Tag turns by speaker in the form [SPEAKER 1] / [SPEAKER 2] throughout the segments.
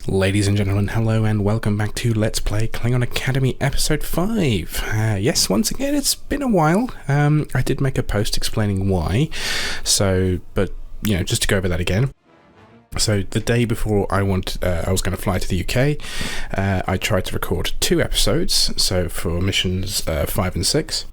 [SPEAKER 1] Ladies and gentlemen, hello and welcome back to Let's Play Klingon Academy Episode 5. Yes, once again, it's been a while. I did make a post explaining why, but just to go over that again. So the day before I was going to fly to the UK, I tried to record 2 episodes, so for missions 5 and 6.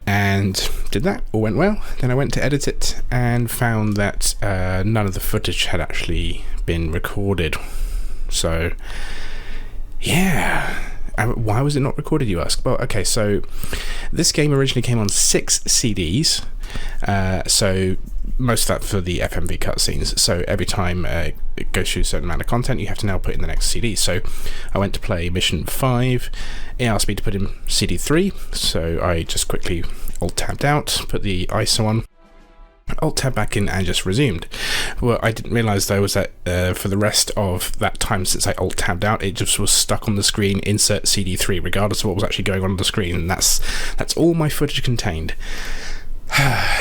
[SPEAKER 1] And did that, all went well. Then I went to edit it and found that none of the footage had actually been recorded. So, yeah. Why was it not recorded, you ask? Well, okay, so this game originally came on 6 CDs. So most of that for the FMV cutscenes. So every time it goes through a certain amount of content, you have to now put in the next CD. So I went to play mission 5. It asked me to put in CD 3. So I just quickly alt-tabbed out, put the ISO on, alt-tab back in, and just resumed. Well, I didn't realise though was that for the rest of that time since I alt-tabbed out, it just was stuck on the screen, insert CD3, regardless of what was actually going on the screen, and that's all my footage contained.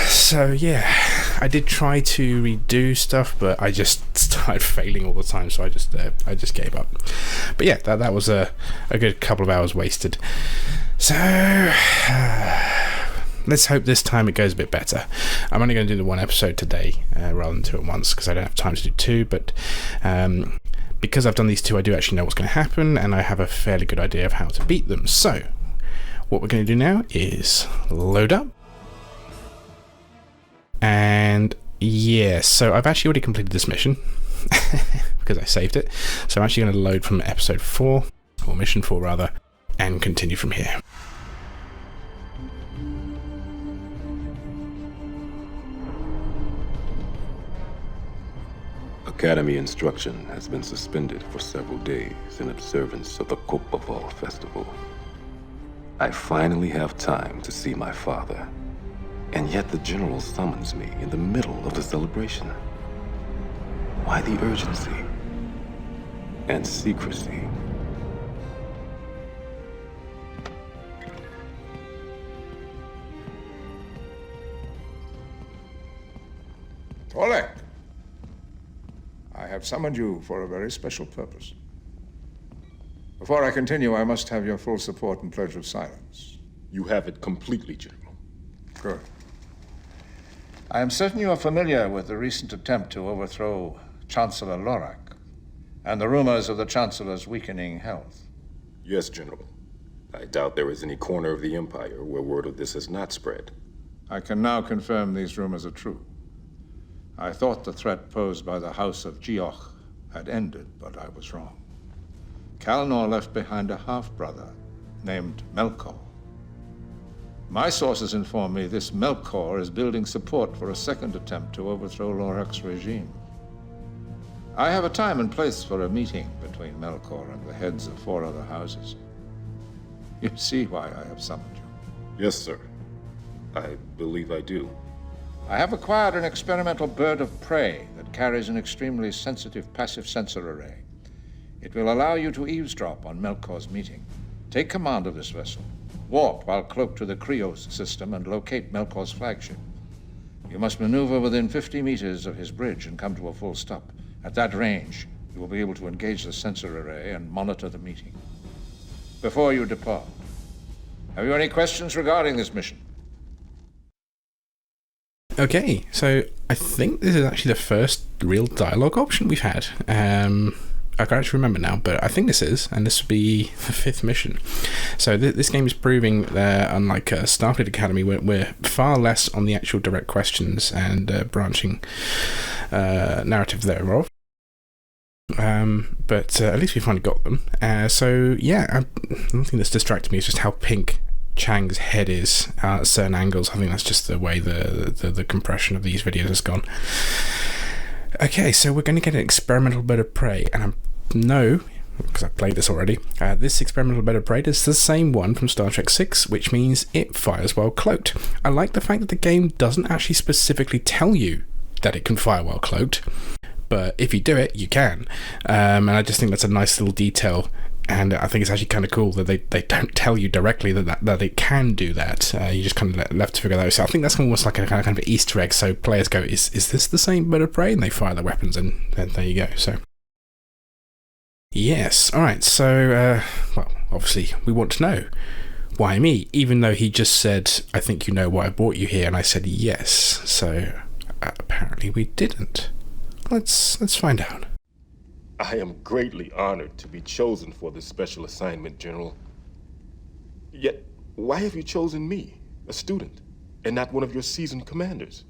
[SPEAKER 1] So yeah, I did try to redo stuff, but I just started failing all the time, so I just gave up. But yeah, that was a good couple of hours wasted. So let's hope this time it goes a bit better. I'm only going to do the 1 episode today rather than 2 at once, because I don't have time to do 2, but because I've done these 2, I do actually know what's going to happen, and I have a fairly good idea of how to beat them. So what we're going to do now is load up. And yeah, so I've actually already completed this mission because I saved it. So I'm actually going to load from episode 4, or mission 4 rather, and continue from here.
[SPEAKER 2] Academy instruction has been suspended for several days in observance of the Kopaval festival. I finally have time to see my father. And yet the general summons me in the middle of the celebration. Why the urgency and secrecy?
[SPEAKER 3] Tolek, I have summoned you for a very special purpose. Before I continue, I must have your full support and pledge of silence.
[SPEAKER 2] You have it completely, General.
[SPEAKER 3] Good. I am certain you are familiar with the recent attempt to overthrow Chancellor Lorak and the rumors of the Chancellor's weakening health.
[SPEAKER 2] Yes, General. I doubt there is any corner of the Empire where word of this has not spread.
[SPEAKER 3] I can now confirm these rumors are true. I thought the threat posed by the House of Geoch had ended, but I was wrong. Kalnor left behind a half-brother named Melkor. My sources inform me this Melkor is building support for a second attempt to overthrow Lorak's regime. I have a time and place for a meeting between Melkor and the heads of 4 other houses. You see why I have summoned you.
[SPEAKER 2] Yes, sir. I believe I do.
[SPEAKER 3] I have acquired an experimental bird of prey that carries an extremely sensitive passive sensor array. It will allow you to eavesdrop on Melkor's meeting. Take command of this vessel. Warp while cloaked to the Krios system and locate Melkor's flagship. You must maneuver within 50 meters of his bridge and come to a full stop. At that range, you will be able to engage the sensor array and monitor the meeting. Before you depart, have you any questions regarding this mission?
[SPEAKER 1] Okay, so I think this is actually the first real dialogue option we've had. I can't actually remember now, but I think this is, and this will be the 5th mission. So this game is proving that, unlike Starfleet Academy, we're far less on the actual direct questions and branching narrative thereof. But at least we finally got them. So yeah, one thing that's distracted me is just how pink Chang's head is at certain angles. I think that's just the way the compression of these videos has gone. Okay, so we're going to get an experimental bird of prey, and I know, because I've played this already, this experimental bird of prey is the same one from Star Trek 6, which means it fires while cloaked. I like the fact that the game doesn't actually specifically tell you that it can fire while cloaked, but if you do it, you can. And I just think that's a nice little detail, and I think it's actually kind of cool that they don't tell you directly that it can do that. You just kind of left to figure that out. So I think that's almost like a kind of an Easter egg, so players go, is this the same bird of prey? And they fire their weapons, and then there you go. So Yes, alright, so, well, obviously we want to know. Why me? Even though he just said, I think you know why I brought you here, and I said yes, so apparently we didn't. Let's find out.
[SPEAKER 4] I am greatly honored to be chosen for this special assignment, General. Yet, why have you chosen me, a student, and not one of your seasoned commanders?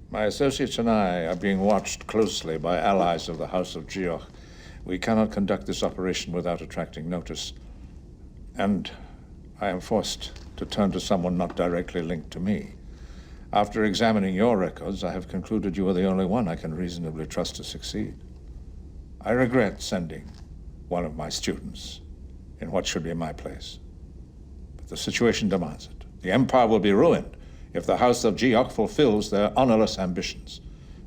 [SPEAKER 3] My associates and I are being watched closely by allies of the House of Geoch. We cannot conduct this operation without attracting notice. And I am forced to turn to someone not directly linked to me. After examining your records, I have concluded you are the only one I can reasonably trust to succeed. I regret sending one of my students in what should be my place. But the situation demands it. The Empire will be ruined if the House of Geoch fulfills their honorless ambitions.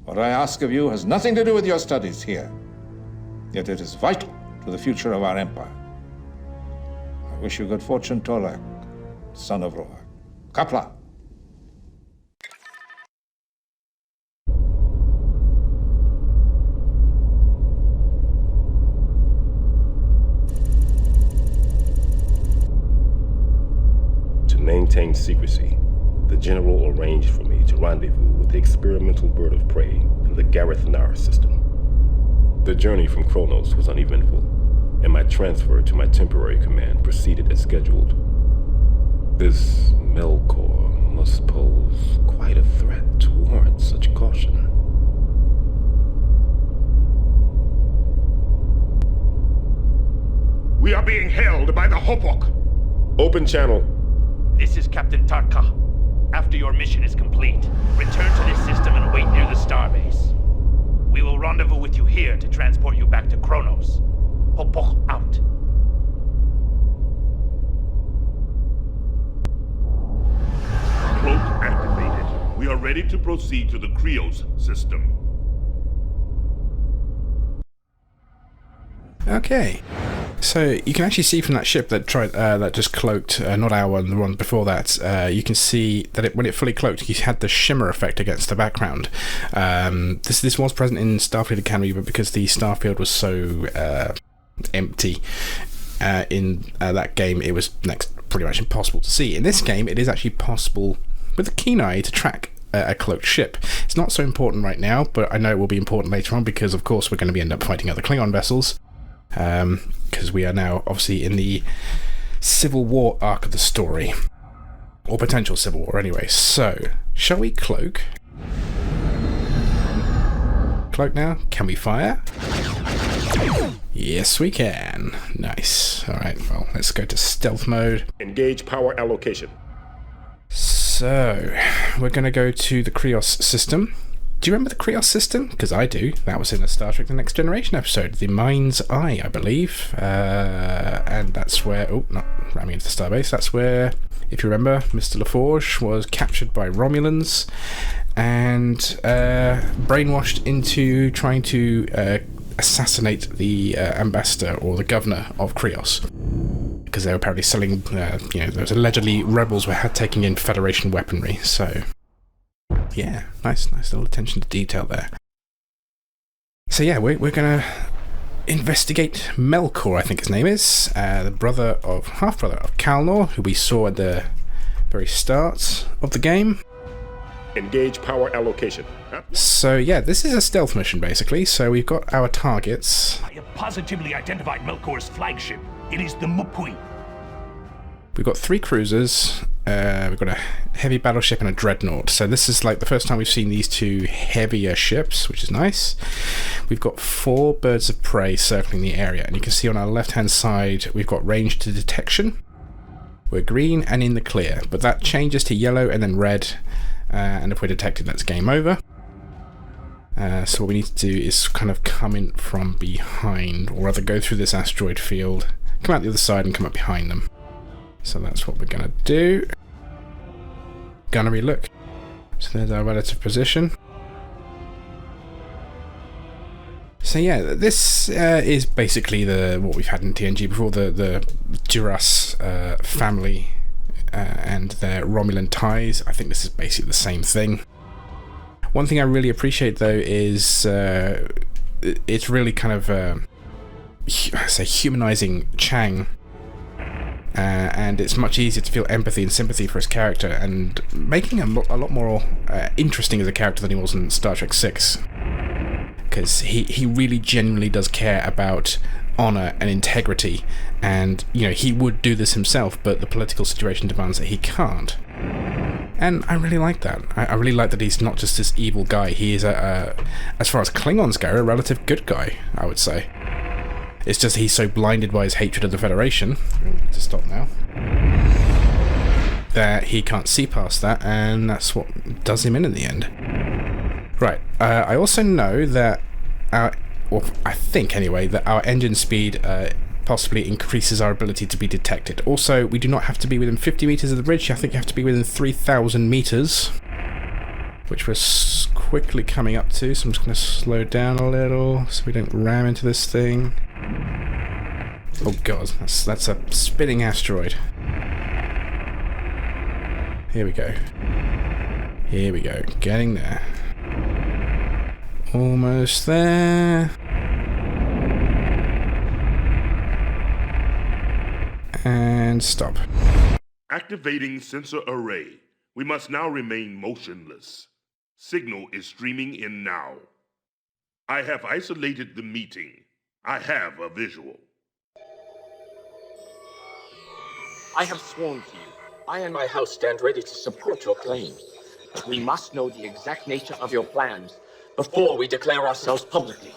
[SPEAKER 3] What I ask of you has nothing to do with your studies here. Yet it is vital to the future of our empire. I wish you good fortune, Torlak, son of Roak. Kapla!
[SPEAKER 4] To maintain secrecy, the General arranged for me to rendezvous with the experimental bird of prey in the Garithnar system. The journey from Kronos was uneventful, and my transfer to my temporary command proceeded as scheduled. This Melkor must pose quite a threat to warrant such caution.
[SPEAKER 5] We are being held by the Hopok.
[SPEAKER 4] Open channel.
[SPEAKER 6] This is Captain Tarka. After your mission is complete, return to this system and wait near the starbase. We will rendezvous with you here to transport you back to Kronos. Hopok out.
[SPEAKER 5] Cloak activated. We are ready to proceed to the Krios system.
[SPEAKER 1] Okay, so you can actually see from that ship that that just cloaked, not our one, the one before that. You can see that when it fully cloaked, you had the shimmer effect against the background. This was present in Starfleet Academy, but because the starfield was so empty in that game, it was pretty much impossible to see. In this game, it is actually possible with a keen eye to track a cloaked ship. It's not so important right now, but I know it will be important later on because, of course, we're going to end up fighting other Klingon vessels. Because we are now obviously in the Civil War arc of the story, or potential Civil War anyway. So, shall we cloak? Cloak now? Can we fire? Yes, we can. Nice. Alright, well, let's go to stealth mode.
[SPEAKER 4] Engage power allocation.
[SPEAKER 1] So, we're going to go to the Krios system. Do you remember the Krios system? Because I do. That was in a Star Trek The Next Generation episode, The Mind's Eye, I believe. And that's where... Oh, not ramming into the starbase. That's where, if you remember, Mr. LaForge was captured by Romulans and brainwashed into trying to assassinate the ambassador or the governor of Krios. Because they were apparently selling... there was allegedly rebels were taking in Federation weaponry, so... Yeah, nice little attention to detail there. So yeah, we're gonna investigate Melkor, I think his name is, the half-brother of Kalnor, who we saw at the very start of the game.
[SPEAKER 4] Engage power allocation.
[SPEAKER 1] So yeah, this is a stealth mission basically, so we've got our targets.
[SPEAKER 6] I have positively identified Melkor's flagship. It is the Mupui.
[SPEAKER 1] We've got 3 cruisers, we've got a heavy battleship and a dreadnought. So this is like the first time we've seen these 2 heavier ships, which is nice. We've got 4 birds of prey circling the area, and you can see on our left-hand side we've got range to detection. We're green and in the clear, but that changes to yellow and then red, and if we're detected, that's game over. So what we need to do is kind of come in from behind, or rather go through this asteroid field, come out the other side and come up behind them. So that's what we're going to do. Gunnery look. So there's our relative position. So yeah, this is basically what we've had in TNG before, the Duras family and their Romulan ties. I think this is basically the same thing. One thing I really appreciate though is it's really kind of say, humanizing Chang. And it's much easier to feel empathy and sympathy for his character, and making him a lot more interesting as a character than he was in Star Trek 6. Because he really genuinely does care about honor and integrity, and he would do this himself, but the political situation demands that he can't. And I really like that. I really like that he's not just this evil guy. He is, as far as Klingons go, a relative good guy, I would say. It's just he's so blinded by his hatred of the Federation, to stop now, that he can't see past that, and that's what does him in the end. Right, I also know that, I think anyway, that our engine speed possibly increases our ability to be detected. Also, we do not have to be within 50 meters of the bridge. I think you have to be within 3,000 meters, which we're quickly coming up to, so I'm just going to slow down a little so we don't ram into this thing. Oh god, that's a spinning asteroid. Here we go. Here we go, getting there. Almost there. And stop.
[SPEAKER 5] Activating sensor array. We must now remain motionless. Signal is streaming in now. I have isolated the meeting. I have a visual.
[SPEAKER 7] I have sworn to you. I and my house stand ready to support your claims. But we must know the exact nature of your plans before we declare ourselves publicly.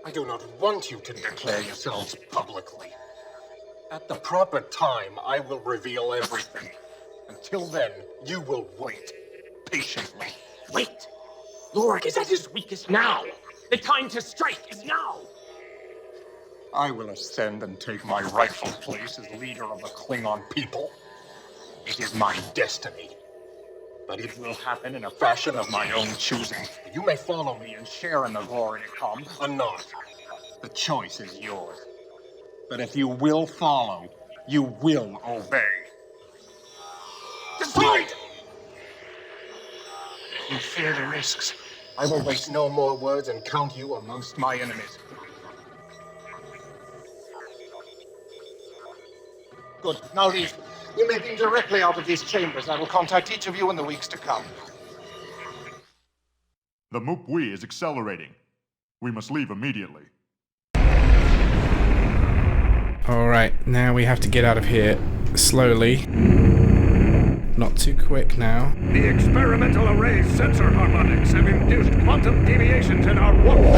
[SPEAKER 8] I do not want you to declare yourselves publicly. At the proper time, I will reveal everything. Until then, you will wait patiently.
[SPEAKER 7] Wait! Lorik is at his weakest now! The time to strike is now!
[SPEAKER 8] I will ascend and take my rightful place as leader of the Klingon people. It is my destiny. But it will happen in a fashion of my own choosing. You may follow me and share in the glory to come, or not. The choice is yours. But if you will follow, you will obey.
[SPEAKER 7] Decide!
[SPEAKER 8] You fear the risks. I will waste no more words and count you amongst my enemies. Good. Now leave. You may beam directly out of these chambers. I will contact each of you in the weeks to come.
[SPEAKER 9] The Mupwi is accelerating. We must leave immediately.
[SPEAKER 1] Alright, now we have to get out of here slowly. Not too quick now.
[SPEAKER 10] The experimental array sensor harmonics have induced quantum deviations in our warp field.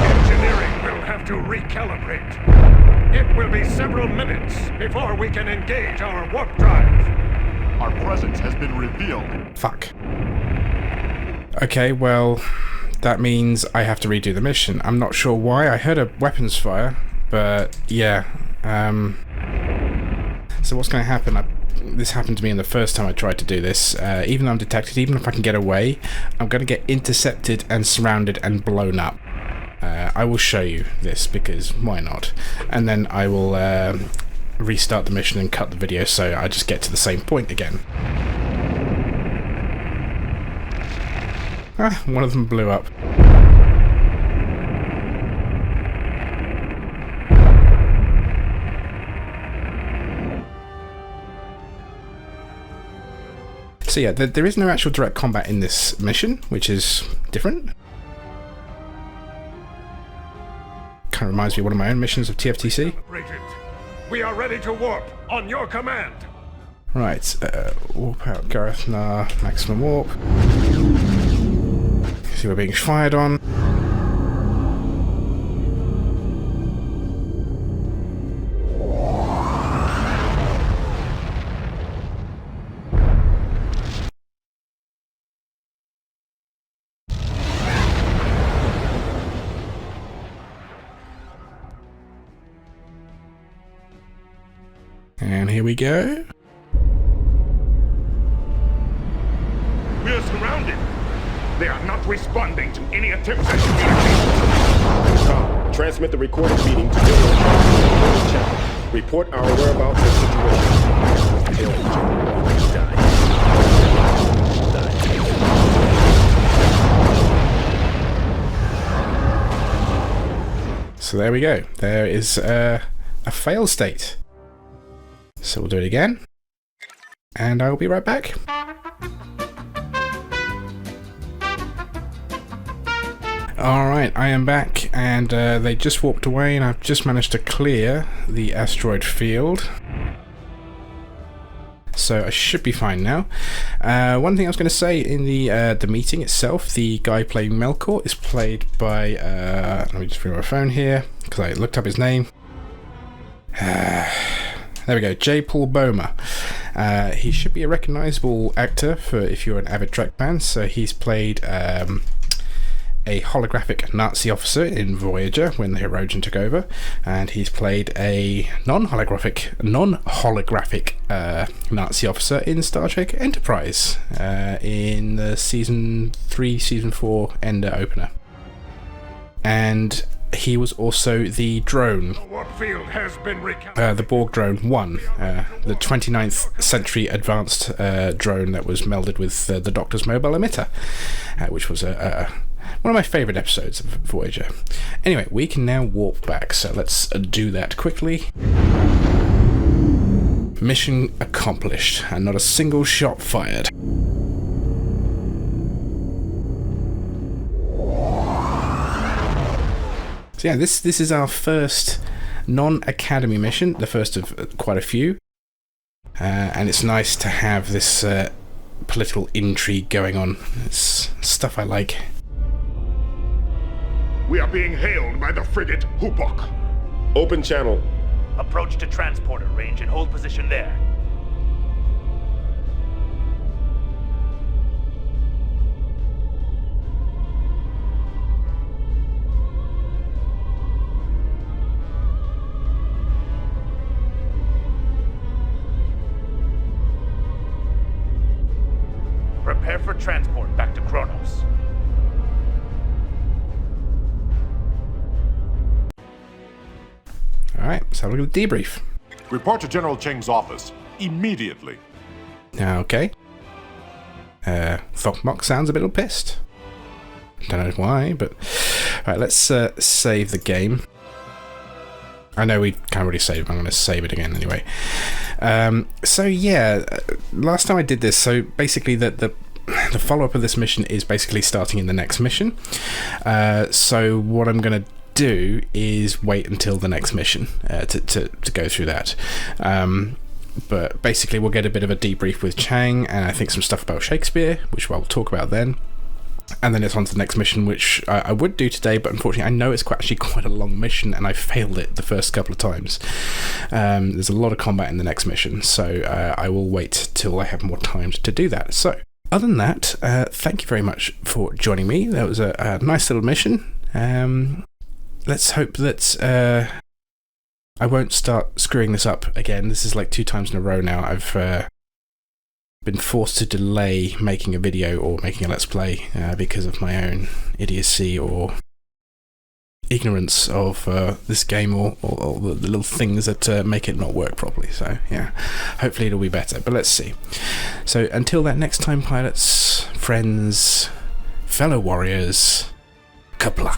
[SPEAKER 10] Engineering will have to recalibrate. It will be several minutes before we can engage our warp drive.
[SPEAKER 9] Our presence has been revealed.
[SPEAKER 1] Fuck. Okay, well, that means I have to redo the mission. I'm not sure why. I heard a weapons fire, but yeah. So what's going to happen? This happened to me in the first time I tried to do this. Even though I'm detected, even if I can get away, I'm going to get intercepted and surrounded and blown up. I will show you this, because why not? And then I will restart the mission and cut the video so I just get to the same point again. Ah, one of them blew up. So yeah, there is no actual direct combat in this mission, which is different. Kind of reminds me of one of my own missions of TFTC.
[SPEAKER 10] We are ready to warp on your command.
[SPEAKER 1] Right, warp out Gareth Nar, maximum warp. See, we're being fired on. And here we go.
[SPEAKER 10] We are surrounded. They are not responding to any attempts at communication.
[SPEAKER 4] Transmit the recorded meeting to Klingon Chancellor. Report our whereabouts and situation.
[SPEAKER 1] So there we go. There is a fail state. So we'll do it again. And I'll be right back. Alright, I am back, and they just walked away, and I've just managed to clear the asteroid field. So I should be fine now. One thing I was going to say in the meeting itself, the guy playing Melkor is played by, let me just bring my phone here, because I looked up his name. There we go, J. Paul Boehmer. He should be a recognisable actor for if you're an avid Trek fan, so he's played a holographic Nazi officer in Voyager when the Herodian took over, and he's played a non-holographic Nazi officer in Star Trek Enterprise in the season 3, season 4 Ender opener. And he was also the drone, the Borg drone 1, the 29th century advanced drone that was melded with the Doctor's mobile emitter, which was one of my favourite episodes of Voyager. Anyway, we can now warp back, so let's do that quickly. Mission accomplished, and not a single shot fired. So yeah, this is our first non-academy mission, the first of quite a few. And it's nice to have this political intrigue going on. It's stuff I like.
[SPEAKER 5] We are being hailed by the frigate Hupok.
[SPEAKER 4] Open channel.
[SPEAKER 6] Approach to transporter range and hold position there. Prepare for transport back to Kronos.
[SPEAKER 1] Alright, let's have a look at the debrief.
[SPEAKER 9] Report to General Chang's office immediately.
[SPEAKER 1] Okay. Thokmok sounds a little pissed. Don't know why, but... Alright, let's save the game. I know we can't already save it, but I'm going to save it again anyway. So yeah, last time I did this, so basically the follow-up of this mission is basically starting in the next mission. So what I'm going to do is wait until the next mission to go through that. But basically we'll get a bit of a debrief with Chang, and I think some stuff about Shakespeare, which I'll talk about then. And then it's on to the next mission, which I would do today, but unfortunately I know it's actually quite a long mission, and I failed it the first couple of times. There's a lot of combat in the next mission, so I will wait till I have more time to do that. So, other than that, thank you very much for joining me. That was a nice little mission. Let's hope that I won't start screwing this up again. This is like 2 times in a row now. I've been forced to delay making a video or making a Let's Play because of my own idiocy or ignorance of this game or the little things that make it not work properly. So yeah, hopefully it'll be better, but let's see. So until that next time, pilots, friends, fellow warriors, kapla.